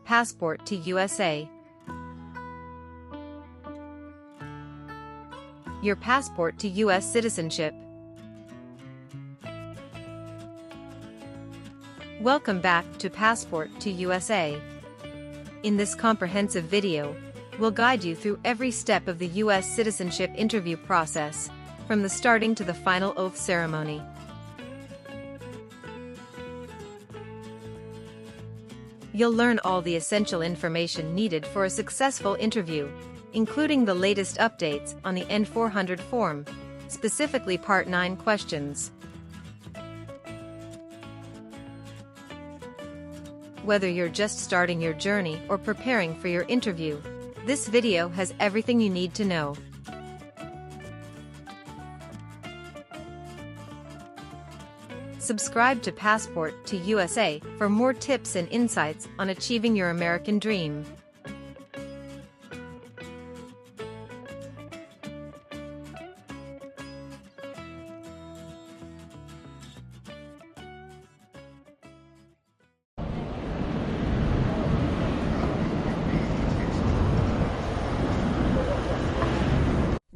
passport to USA. Your passport to U.S. citizenship. Welcome back to Passport to USA. In this comprehensive video, we'll guide you through every step of the U.S. citizenship interview process, from the starting to the final oath ceremony. You'll learn all the essential information needed for a successful interview, including the latest updates on the N-400 form, specifically Part 9 questions. Whether you're just starting your journey or preparing for your interview, this video has everything you need to know. Subscribe to Passport to USA for more tips and insights on achieving your American dream.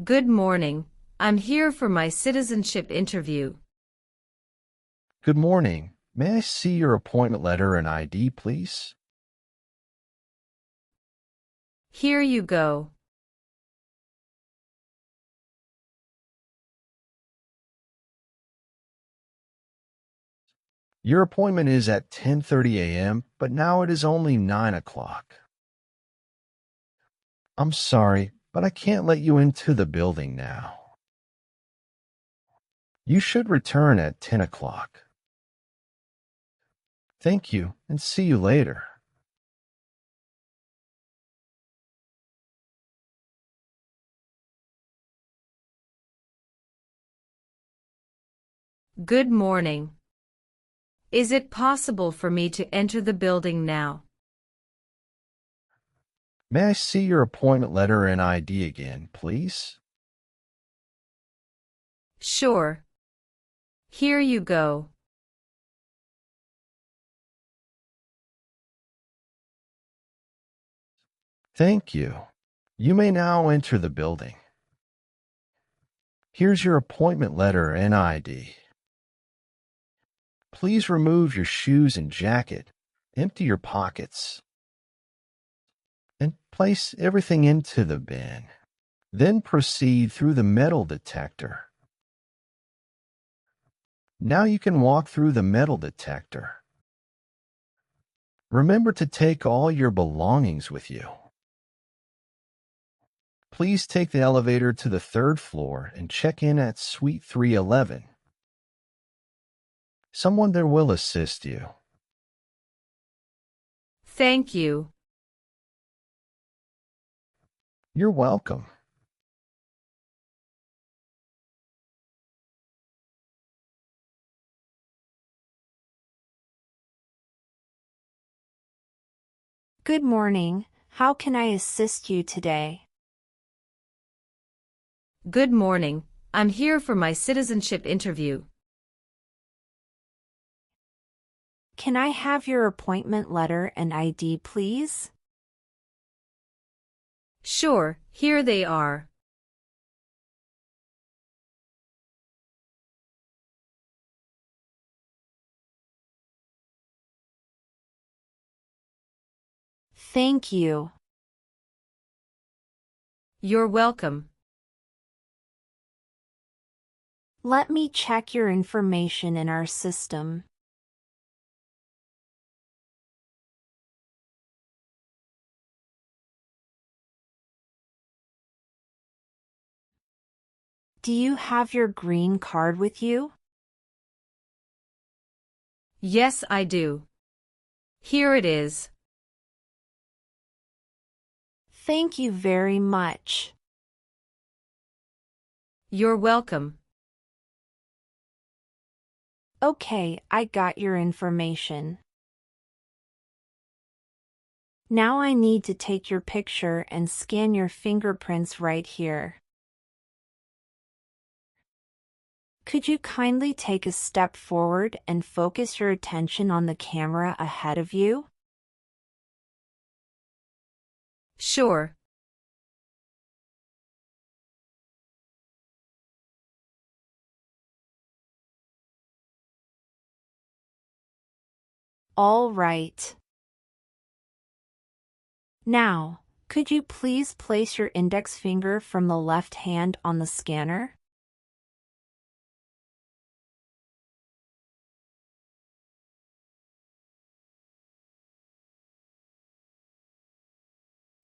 Good morning. I'm here for my citizenship interview. Good morning. May I see your appointment letter and ID, please? Here you go. Your appointment is at 10:30 a.m., but now it is only 9 o'clock. I'm sorry, but I can't let you into the building now. You should return at 10 o'clock. Thank you, and see you later. Good morning. Is it possible for me to enter the building now? May I see your appointment letter and ID again, please? Sure. Here you go. Thank you. You may now enter the building. Here's your appointment letter and ID. Please remove your shoes and jacket, empty your pockets, and place everything into the bin. Then proceed through the metal detector. Now you can walk through the metal detector. Remember to take all your belongings with you. Please take the elevator to the 3rd floor and check in at Suite 311. Someone there will assist you. Thank you. You're welcome. Good morning. How can I assist you today? Good morning. I'm here for my citizenship interview. Can I have your appointment letter and ID, please? Sure, here they are. Thank you. You're welcome. Let me check your information in our system. Do you have your green card with you? Yes, I do. Here it is. Thank you very much. You're welcome. Okay, I got your information. Now I need to take your picture and scan your fingerprints right here. Could you kindly take a step forward and focus your attention on the camera ahead of you? Sure. All right. Now, could you please place your index finger from the left hand on the scanner?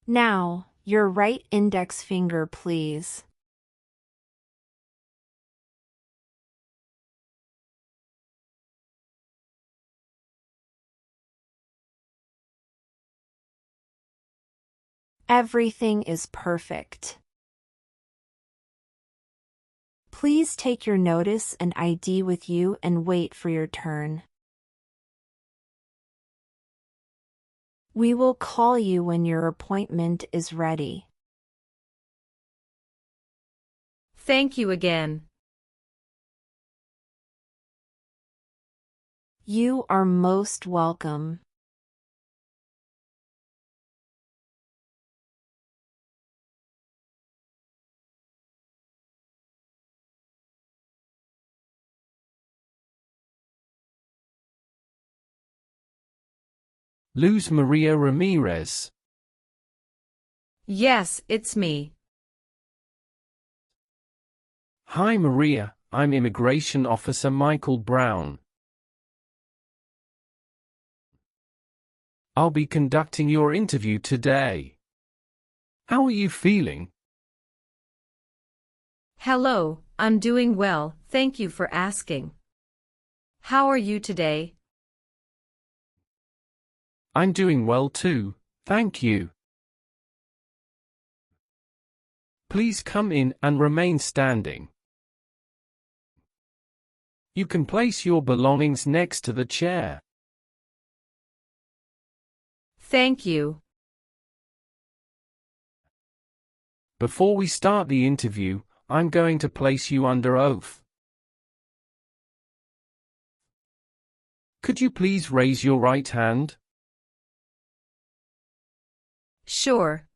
Now, your right index finger, please. Everything is perfect. Please take your notice and ID with you and wait for your turn. We will call you when your appointment is ready. Thank you again. You are most welcome. Luz Maria Ramirez. Yes, it's me. Hi Maria, I'm Immigration Officer Michael Brown. I'll be conducting your interview today. How are you feeling? Hello, I'm doing well, thank you for asking. How are you today? I'm doing well too, thank you. Please come in and remain standing. You can place your belongings next to the chair. Thank you. Before we start the interview, I'm going to place you under oath. Could you please raise your right hand? Sure.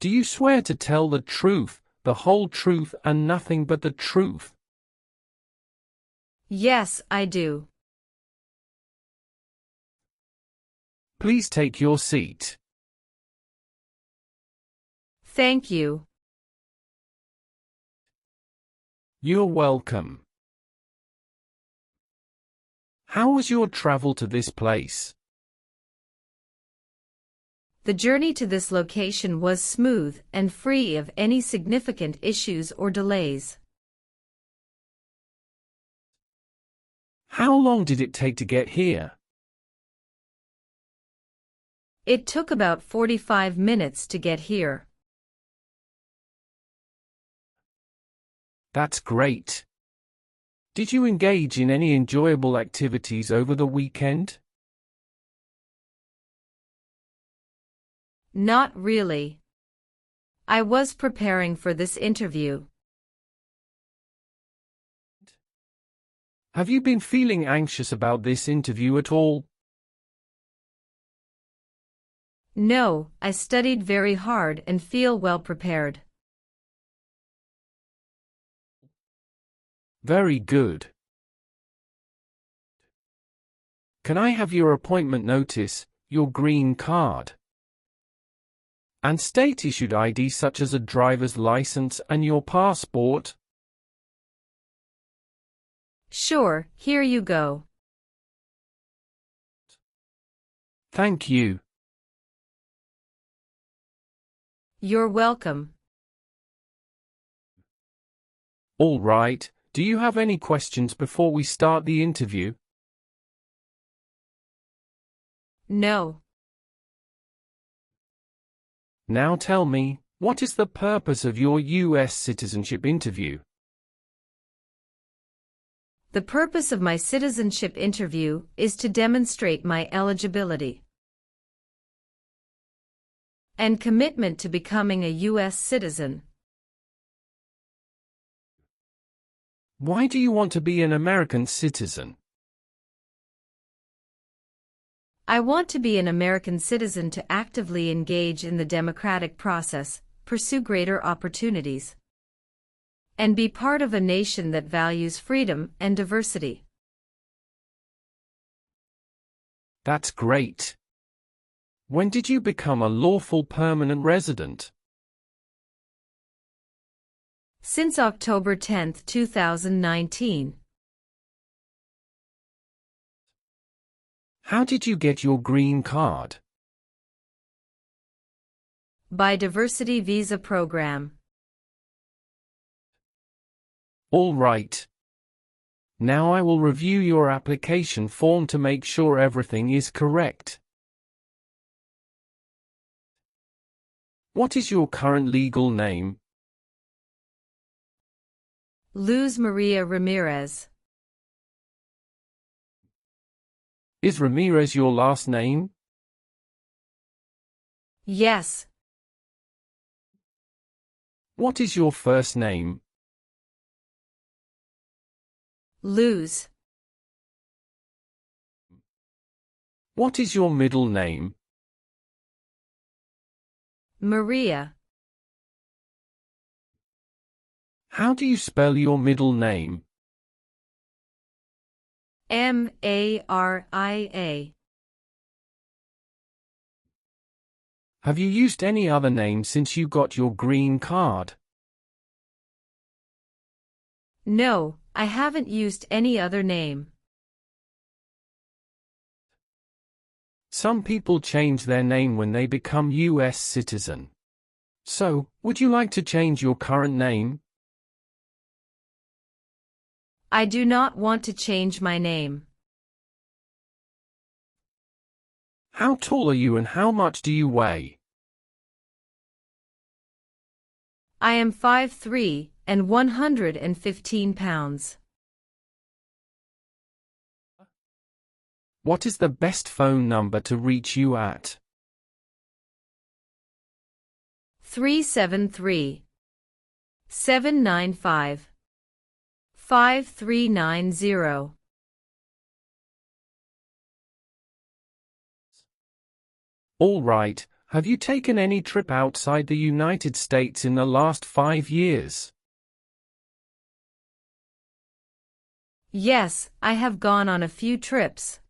Do you swear to tell the truth, the whole truth and nothing but the truth? Yes, I do. Please take your seat. Thank you. You're welcome. How was your travel to this place? The journey to this location was smooth and free of any significant issues or delays. How long did it take to get here? It took about 45 minutes to get here. That's great. Did you engage in any enjoyable activities over the weekend? Not really. I was preparing for this interview. Have you been feeling anxious about this interview at all? No, I studied very hard and feel well prepared. Very good. Can I have your appointment notice, your green card, and state-issued ID such as a driver's license and your passport? Sure, here you go. Thank you. You're welcome. All right, do you have any questions before we start the interview? No. Now tell me, what is the purpose of your U.S. citizenship interview? The purpose of my citizenship interview is to demonstrate my eligibility and commitment to becoming a U.S. citizen. Why do you want to be an American citizen? I want to be an American citizen to actively engage in the democratic process, pursue greater opportunities, and be part of a nation that values freedom and diversity. That's great. When did you become a lawful permanent resident? Since October 10, 2019. How did you get your green card? By Diversity Visa Program. All right. Now I will review your application form to make sure everything is correct. What is your current legal name? Luz Maria Ramirez. Is Ramirez your last name? Yes. What is your first name? Luz. What is your middle name? Maria. How do you spell your middle name? Maria. Have you used any other name since you got your green card? No, I haven't used any other name. Some people change their name when they become U.S. citizen. So, would you like to change your current name? I do not want to change my name. How tall are you and how much do you weigh? I am 5'3" and 115 pounds. What is the best phone number to reach you at? 373-795-5390. All right, have you taken any trip outside the United States in the last 5 years? Yes, I have gone on a few trips.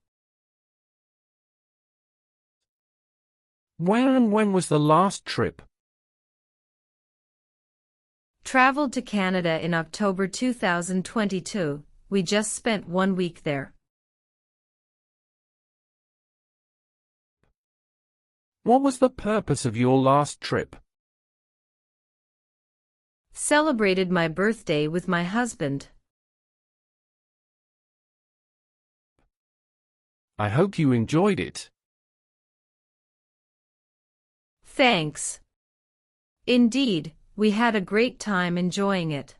Where and when was the last trip? Traveled to Canada in October 2022. We just spent 1 week there. What was the purpose of your last trip? Celebrated my birthday with my husband. I hope you enjoyed it. Thanks. Indeed, we had a great time enjoying it.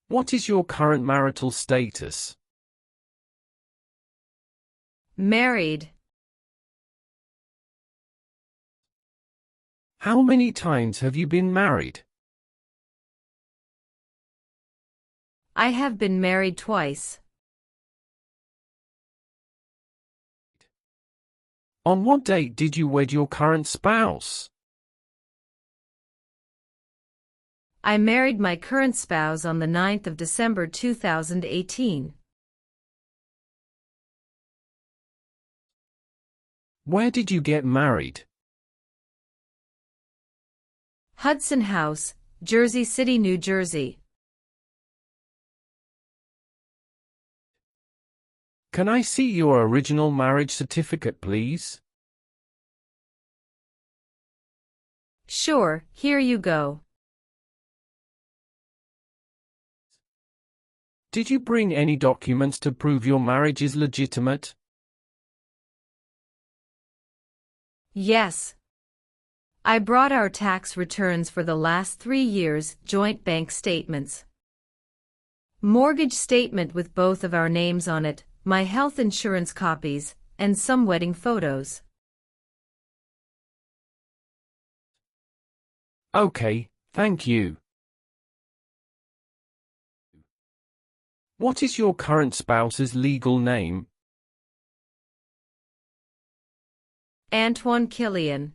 What is your current marital status? Married. How many times have you been married? I have been married twice. On what date did you wed your current spouse? I married my current spouse on the 9th of December 2018. Where did you get married? Hudson House, Jersey City, New Jersey. Can I see your original marriage certificate, please? Sure, here you go. Did you bring any documents to prove your marriage is legitimate? Yes. I brought our tax returns for the last 3 years, joint bank statements, mortgage statement with both of our names on it, my health insurance copies, and some wedding photos. Okay, thank you. What is your current spouse's legal name? Antoine Killian.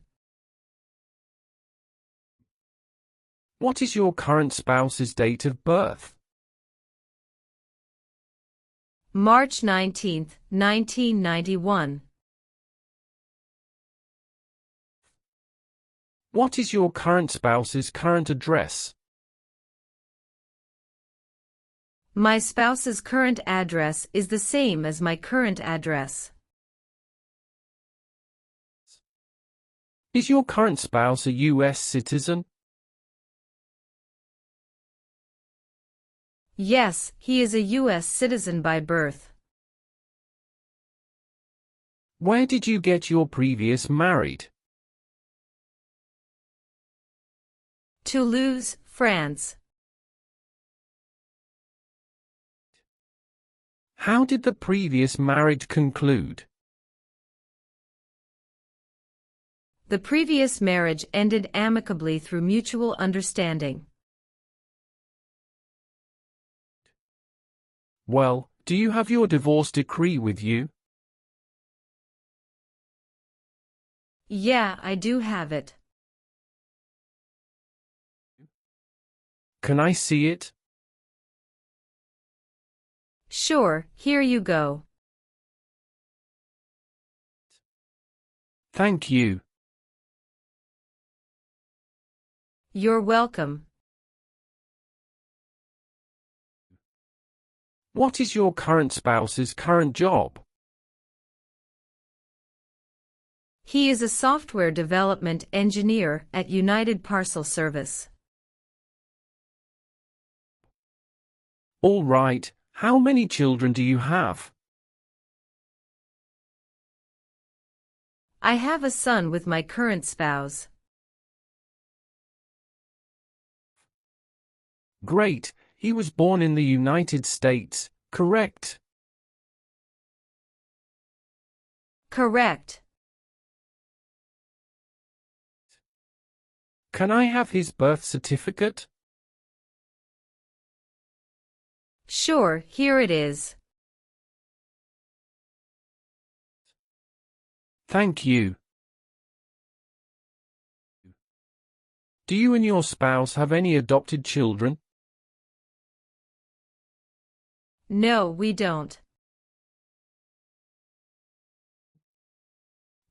What is your current spouse's date of birth? March 19, 1991. What is your current spouse's current address? My spouse's current address is the same as my current address. Is your current spouse a U.S. citizen? Yes, he is a U.S. citizen by birth. Where did you get your previous married? Toulouse, France. How did the previous marriage conclude? The previous marriage ended amicably through mutual understanding. Well, do you have your divorce decree with you? Yeah, I do have it. Can I see it? Sure, here you go. Thank you. You're welcome. What is your current spouse's current job? He is a software development engineer at United Parcel Service. All right, how many children do you have? I have a son with my current spouse. Great, he was born in the United States, correct? Correct. Can I have his birth certificate? Sure, here it is. Thank you. Do you and your spouse have any adopted children? No, we don't.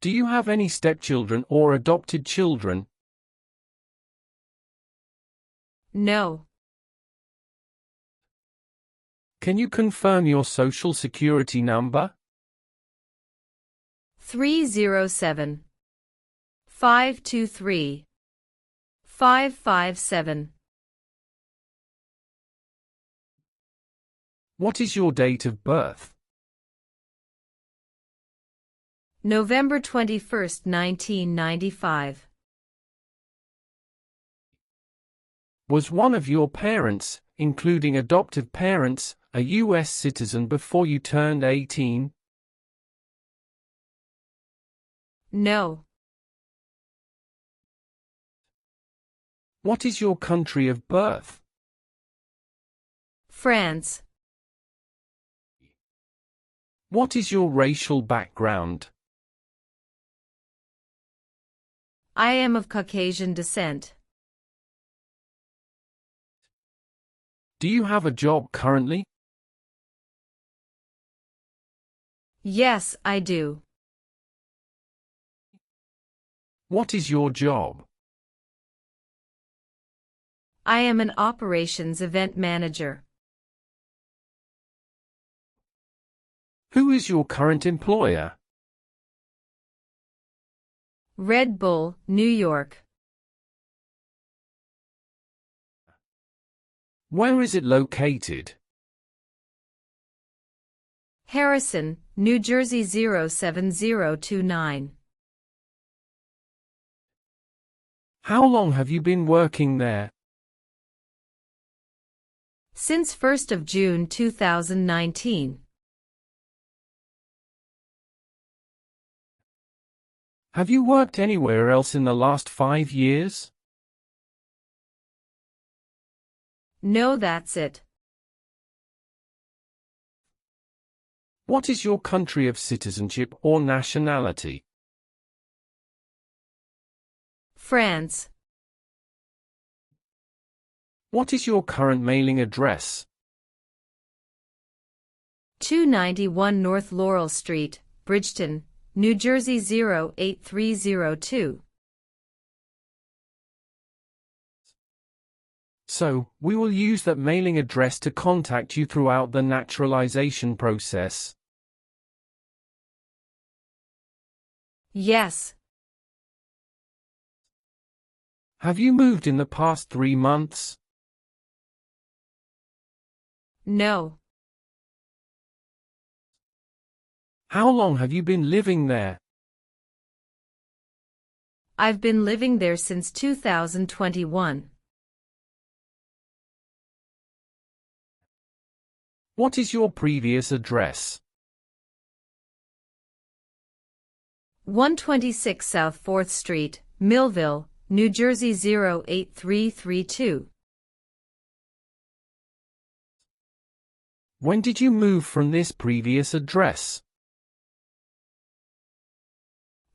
Do you have any stepchildren or adopted children? No. Can you confirm your social security number? 307 523 557. What is your date of birth? November 21st, 1995. Was one of your parents, including adoptive parents, a U.S. citizen before you turned 18? No. What is your country of birth? France. What is your racial background? I am of Caucasian descent. Do you have a job currently? Yes, I do. What is your job? I am an operations event manager. Who is your current employer? Red Bull, New York. Where is it located? Harrison, New Jersey 07029. How long have you been working there? Since 1st of June 2019. Have you worked anywhere else in the last 5 years? No, that's it. What is your country of citizenship or nationality? France. What is your current mailing address? 291 North Laurel Street, Bridgeton, New Jersey 08302. So, we will use that mailing address to contact you throughout the naturalization process. Yes. Have you moved in the past 3 months? No. How long have you been living there? I've been living there since 2021. What is your previous address? 126 South 4th Street, Millville, New Jersey 08332. When did you move from this previous address?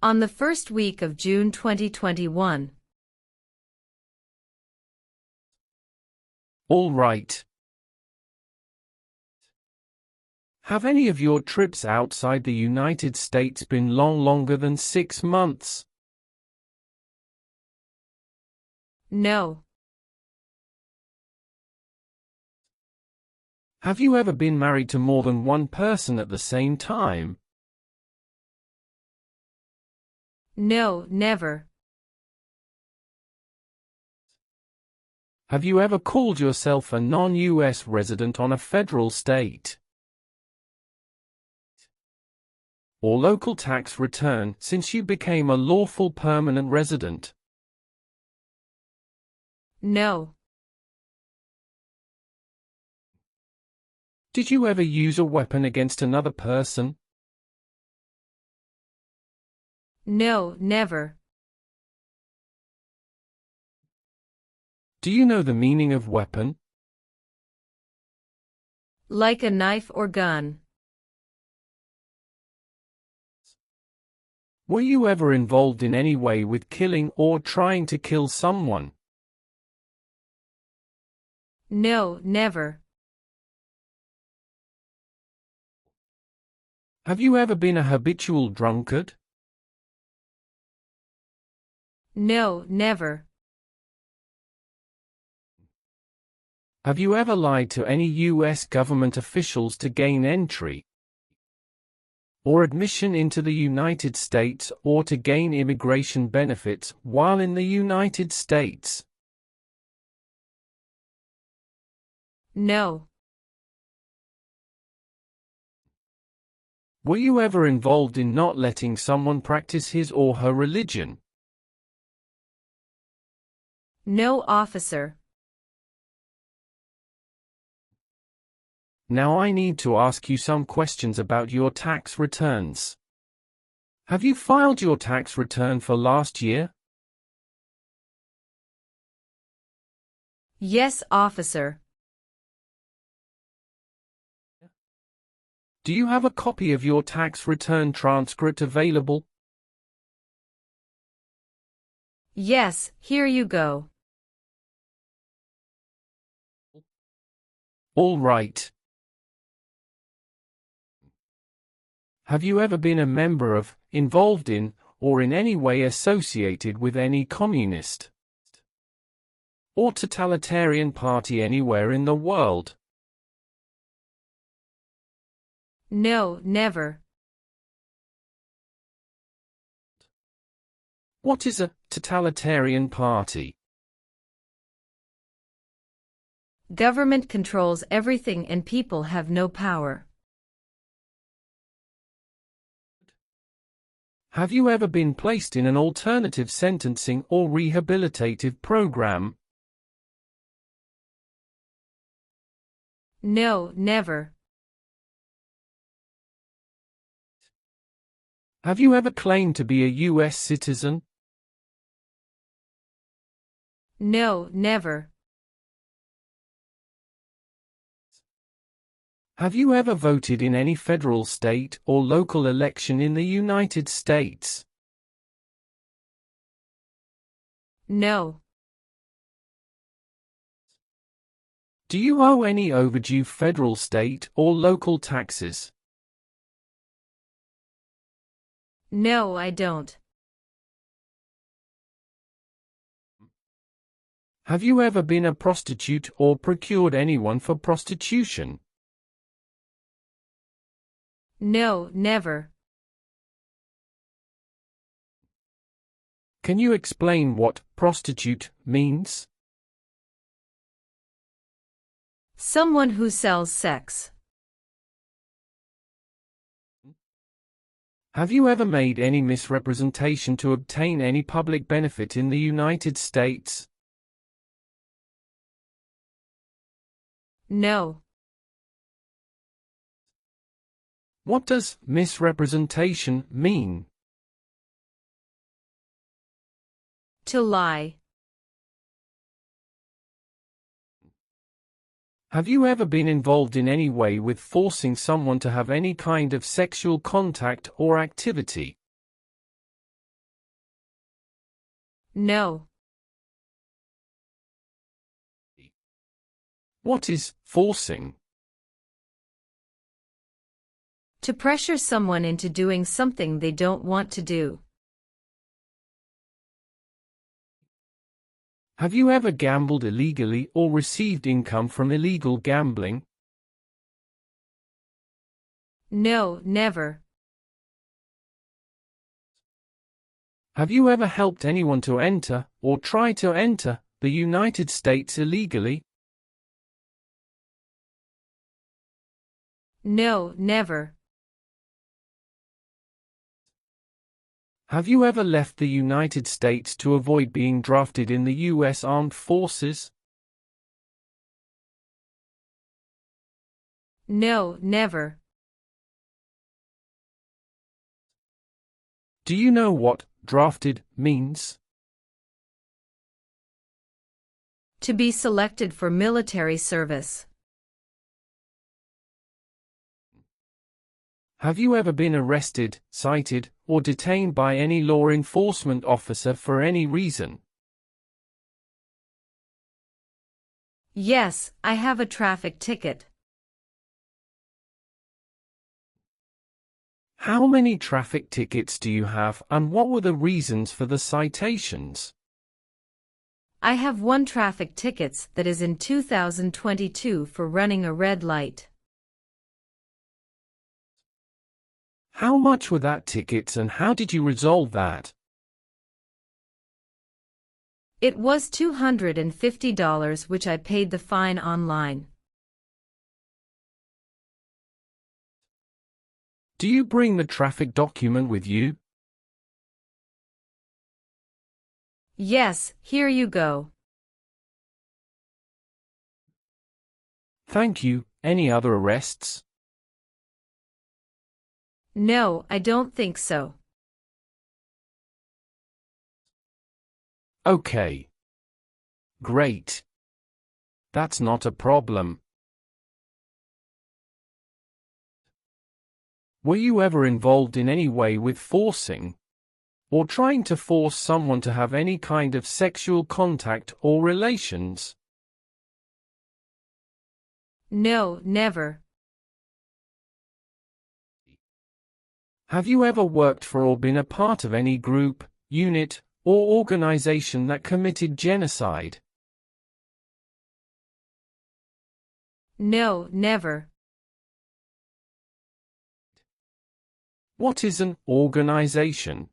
On the first week of June 2021. All right. Have any of your trips outside the United States been longer than 6 months? No. Have you ever been married to more than one person at the same time? No, never. Have you ever called yourself a non-US resident on a federal state or local tax return since you became a lawful permanent resident? No. Did you ever use a weapon against another person? No, never. Do you know the meaning of weapon? Like a knife or gun. Were you ever involved in any way with killing or trying to kill someone? No, never. Have you ever been a habitual drunkard? No, never. Have you ever lied to any U.S. government officials to gain entry or admission into the United States or to gain immigration benefits while in the United States? No. Were you ever involved in not letting someone practice his or her religion? No, officer. Now I need to ask you some questions about your tax returns. Have you filed your tax return for last year? Yes, officer. Do you have a copy of your tax return transcript available? Yes, here you go. All right. Have you ever been a member of, involved in, or in any way associated with any communist or totalitarian party anywhere in the world? No, never. What is a totalitarian party? Government controls everything and people have no power. Have you ever been placed in an alternative sentencing or rehabilitative program? No, never. Have you ever claimed to be a U.S. citizen? No, never. Have you ever voted in any federal, state, or local election in the United States? No. Do you owe any overdue federal, state, or local taxes? No, I don't. Have you ever been a prostitute or procured anyone for prostitution? No, never. Can you explain what prostitute means? Someone who sells sex. Have you ever made any misrepresentation to obtain any public benefit in the United States? No. What does misrepresentation mean? To lie. Have you ever been involved in any way with forcing someone to have any kind of sexual contact or activity? No. What is forcing? To pressure someone into doing something they don't want to do. Have you ever gambled illegally or received income from illegal gambling? No, never. Have you ever helped anyone to enter, or try to enter, the United States illegally? No, never. Have you ever left the United States to avoid being drafted in the U.S. Armed Forces? No, never. Do you know what drafted means? To be selected for military service. Have you ever been arrested, cited, or detained by any law enforcement officer for any reason? Yes, I have a traffic ticket. How many traffic tickets do you have, and what were the reasons for the citations? I have one traffic ticket that is in 2022 for running a red light. How much were that tickets and how did you resolve that? It was $250 which I paid the fine online. Do you bring the traffic document with you? Yes, here you go. Thank you. Any other arrests? No, I don't think so. Okay. Great. That's not a problem. Were you ever involved in any way with forcing, or trying to force someone to have any kind of sexual contact or relations? No, never. Have you ever worked for or been a part of any group, unit, or organization that committed genocide? No, never. What is an organization?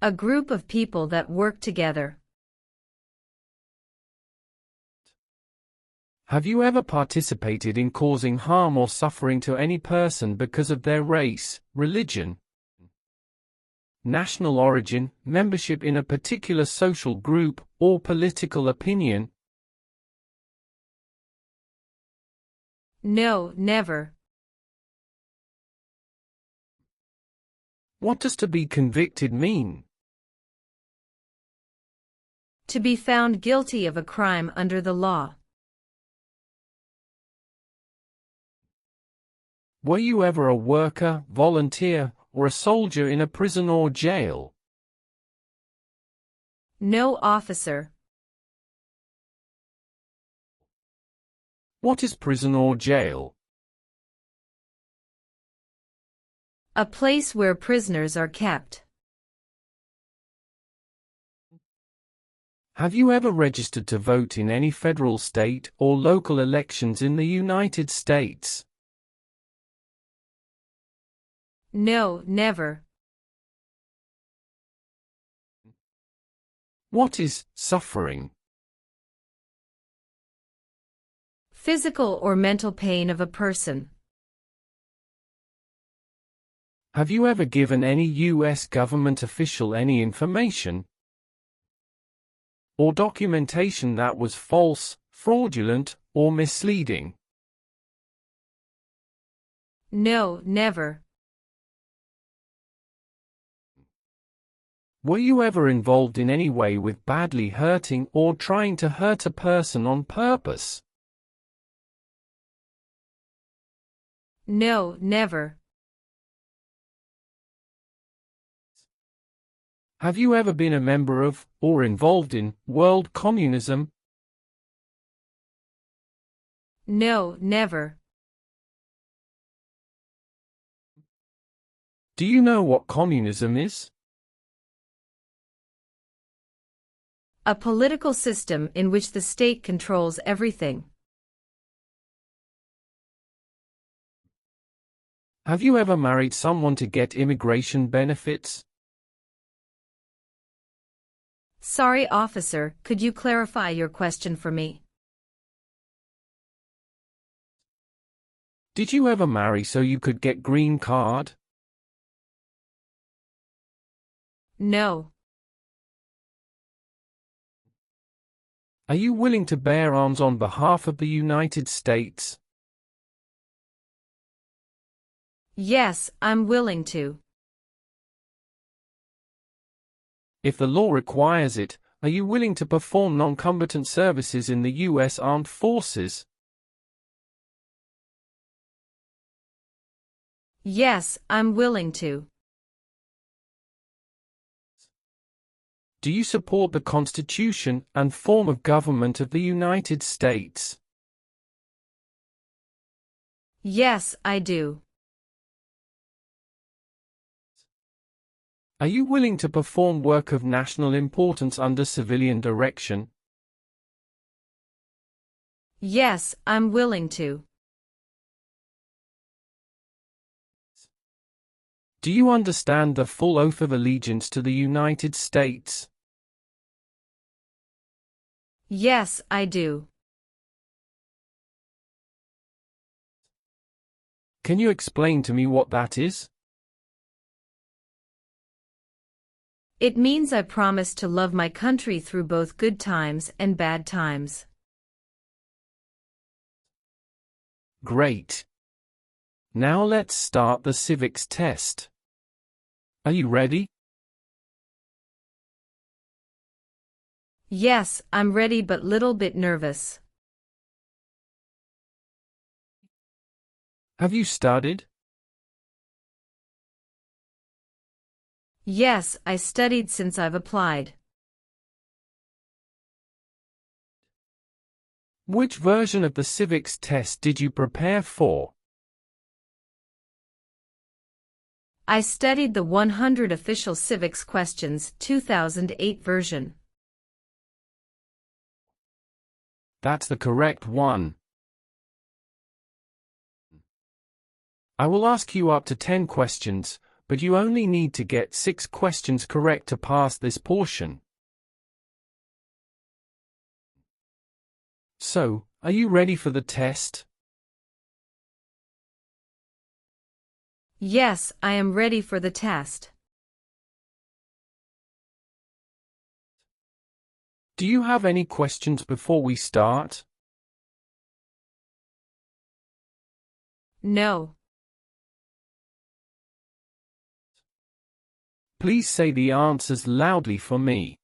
A group of people that work together. Have you ever participated in causing harm or suffering to any person because of their race, religion, national origin, membership in a particular social group, or political opinion? No, never. What does to be convicted mean? To be found guilty of a crime under the law. Were you ever a worker, volunteer, or a soldier in a prison or jail? No, officer. What is prison or jail? A place where prisoners are kept. Have you ever registered to vote in any federal, state, or local elections in the United States? No, never. What is suffering? Physical or mental pain of a person. Have you ever given any U.S. government official any information or documentation that was false, fraudulent, or misleading? No, never. Were you ever involved in any way with badly hurting or trying to hurt a person on purpose? No, never. Have you ever been a member of, or involved in, world communism? No, never. Do you know what communism is? A political system in which the state controls everything. Have you ever married someone to get immigration benefits? Sorry, officer, could you clarify your question for me? Did you ever marry so you could get green card? No. Are you willing to bear arms on behalf of the United States? Yes, I'm willing to. If the law requires it, are you willing to perform non-combatant services in the U.S. Armed Forces? Yes, I'm willing to. Do you support the Constitution and form of government of the United States? Yes, I do. Are you willing to perform work of national importance under civilian direction? Yes, I'm willing to. Do you understand the full oath of allegiance to the United States? Yes, I do. Can you explain to me what that is? It means I promise to love my country through both good times and bad times. Great. Now let's start the civics test. Are you ready? Yes, I'm ready but little bit nervous. Have you studied? Yes, I studied since I've applied. Which version of the civics test did you prepare for? I studied the 100 Official Civics Questions 2008 version. That's the correct one. I will ask you up to 10 questions, but you only need to get 6 questions correct to pass this portion. So, are you ready for the test? Yes, I am ready for the test. Do you have any questions before we start? No. Please say the answers loudly for me.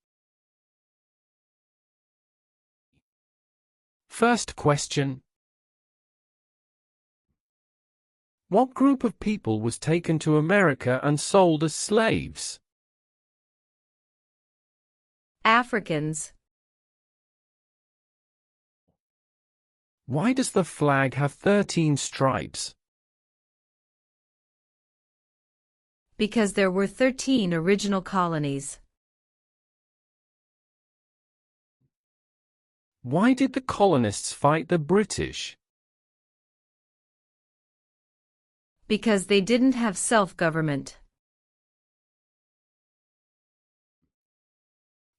First question. What group of people was taken to America and sold as slaves? Africans. Why does the flag have 13 stripes? Because there were 13 original colonies. Why did the colonists fight the British? Because they didn't have self-government.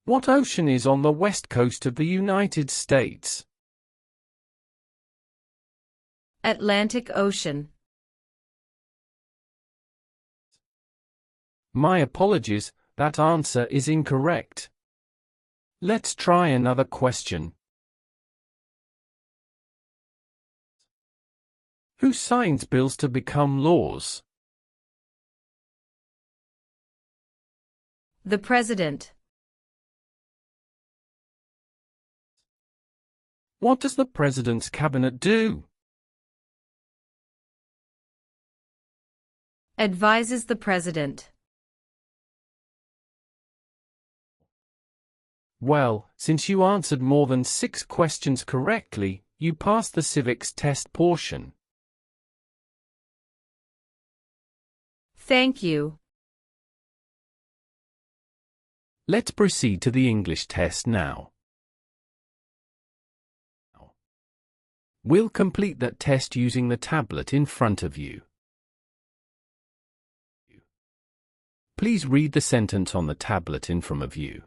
What ocean is on the west coast of the United States? Atlantic Ocean. My apologies, that answer is incorrect. Let's try another question. Who signs bills to become laws? The President. What does the President's cabinet do? Advises the President. Well, since you answered more than 6 questions correctly, you passed the civics test portion. Thank you. Let's proceed to the English test now. We'll complete that test using the tablet in front of you. Please read the sentence on the tablet in front of you.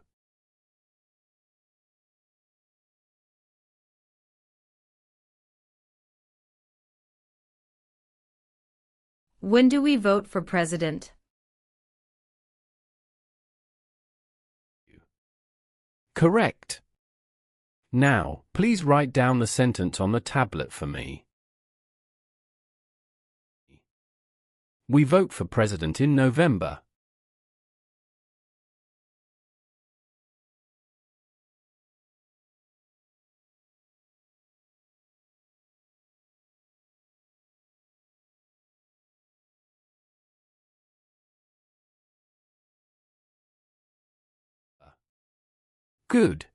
When do we vote for president? Correct. Now, please write down the sentence on the tablet for me. We vote for president in November. Good.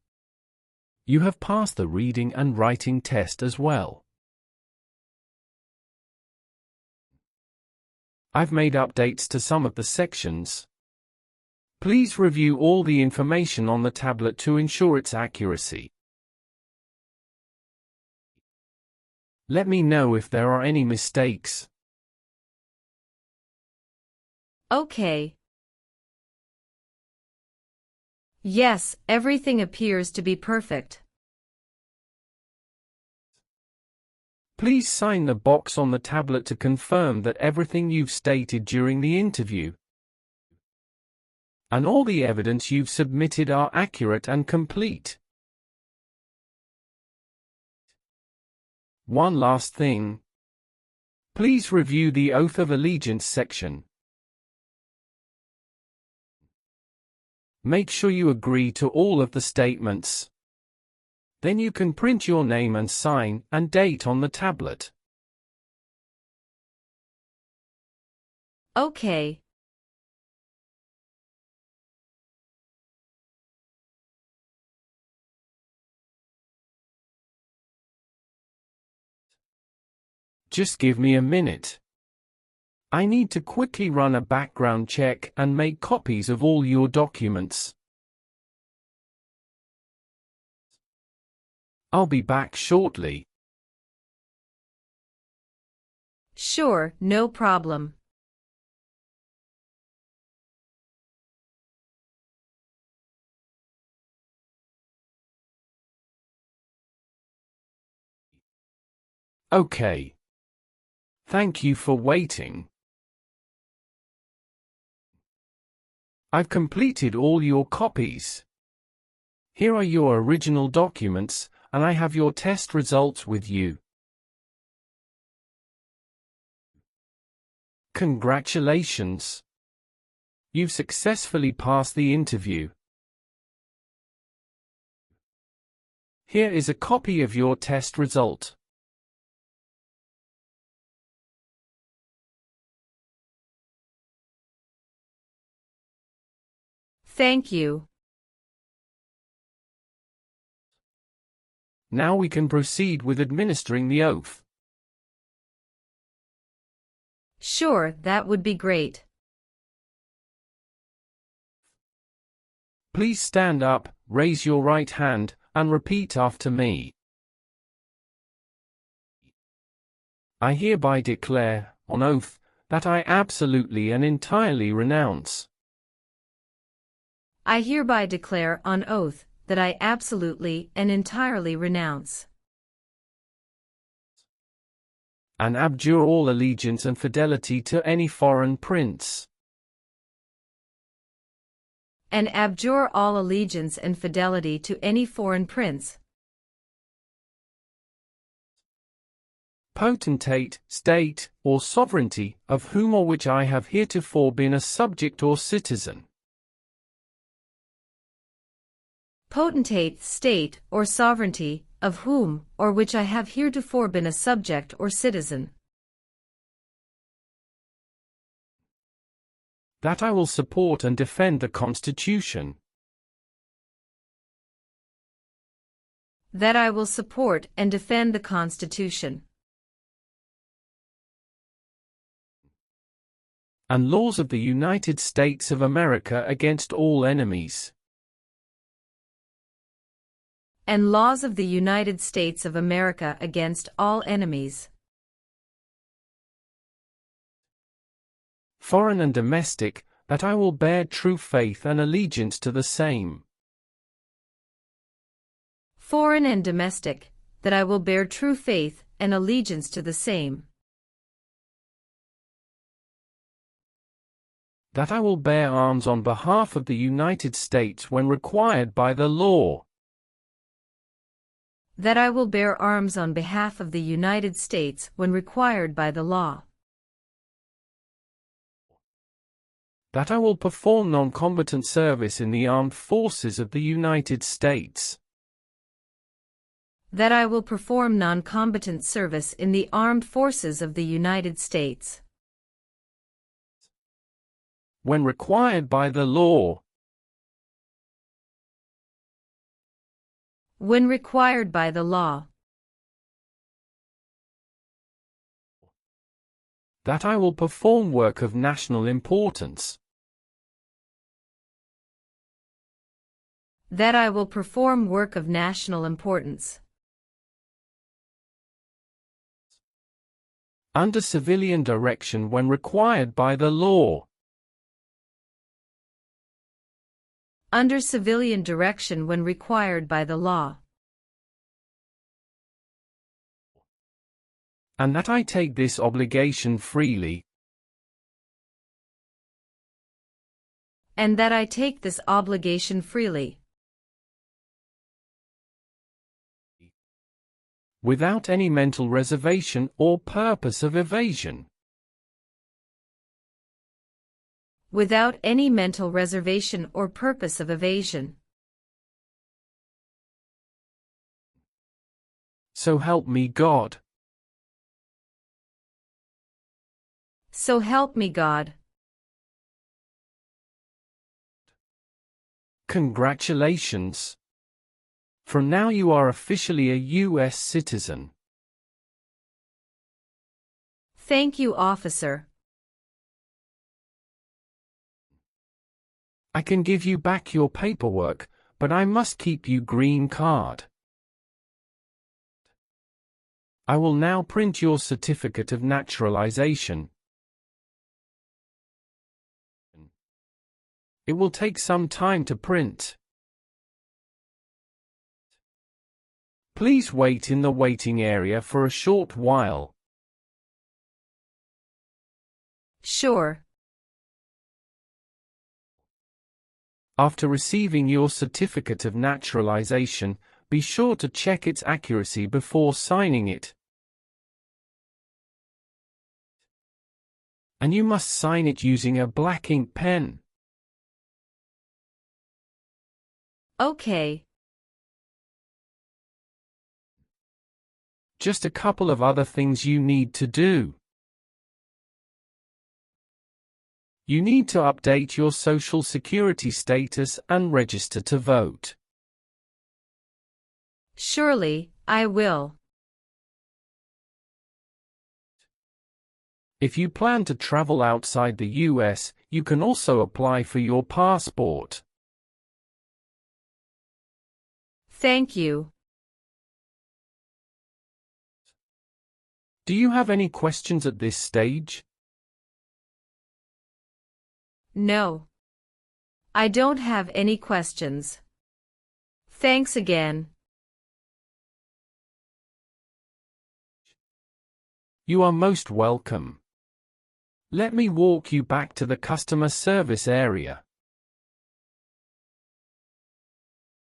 You have passed the reading and writing test as well. I've made updates to some of the sections. Please review all the information on the tablet to ensure its accuracy. Let me know if there are any mistakes. Okay. Yes, everything appears to be perfect. Please sign the box on the tablet to confirm that everything you've stated during the interview and all the evidence you've submitted are accurate and complete. One last thing. Please review the Oath of Allegiance section. Make sure you agree to all of the statements. Then you can print your name and sign and date on the tablet. Okay. Just give me a minute. I need to quickly run a background check and make copies of all your documents. I'll be back shortly. Sure, no problem. Okay. Thank you for waiting. I've completed all your copies. Here are your original documents, and I have your test results with you. Congratulations! You've successfully passed the interview. Here is a copy of your test result. Thank you. Now we can proceed with administering the oath. Sure, that would be great. Please stand up, raise your right hand, and repeat after me. I hereby declare, on oath, that I absolutely and entirely renounce I hereby declare on oath that I absolutely and entirely renounce and abjure all allegiance and fidelity to any foreign prince, and abjure all allegiance and fidelity to any foreign prince, potentate, state, or sovereignty, of whom or which I have heretofore been a subject or citizen. Potentate, state, or sovereignty, of whom or which I have heretofore been a subject or citizen. That I will support and defend the Constitution. That I will support and defend the Constitution. And laws of the United States of America against all enemies. And laws of the United States of America against all enemies. Foreign and domestic, that I will bear true faith and allegiance to the same. Foreign and domestic, that I will bear true faith and allegiance to the same. That I will bear arms on behalf of the United States when required by the law. That I will bear arms on behalf of the United States when required by the law. That I will perform non-combatant service in the armed forces of the United States. That I will perform non-combatant service in the armed forces of the United States. When required by the law. When required by the law. That I will perform work of national importance. That I will perform work of national importance. Under civilian direction when required by the law. Under civilian direction when required by the law. And that I take this obligation freely. And that I take this obligation freely. Without any mental reservation or purpose of evasion. Without any mental reservation or purpose of evasion. So help me God. So help me God. Congratulations. From now you are officially a U.S. citizen. Thank you, officer. I can give you back your paperwork, but I must keep your green card. I will now print your certificate of naturalization. It will take some time to print. Please wait in the waiting area for a short while. Sure. After receiving your certificate of naturalization, be sure to check its accuracy before signing it. And you must sign it using a black ink pen. Okay. Just a couple of other things you need to do. You need to update your social security status and register to vote. Surely, I will. If you plan to travel outside the US, you can also apply for your passport. Thank you. Do you have any questions at this stage? No. I don't have any questions. Thanks again. You are most welcome. Let me walk you back to the customer service area.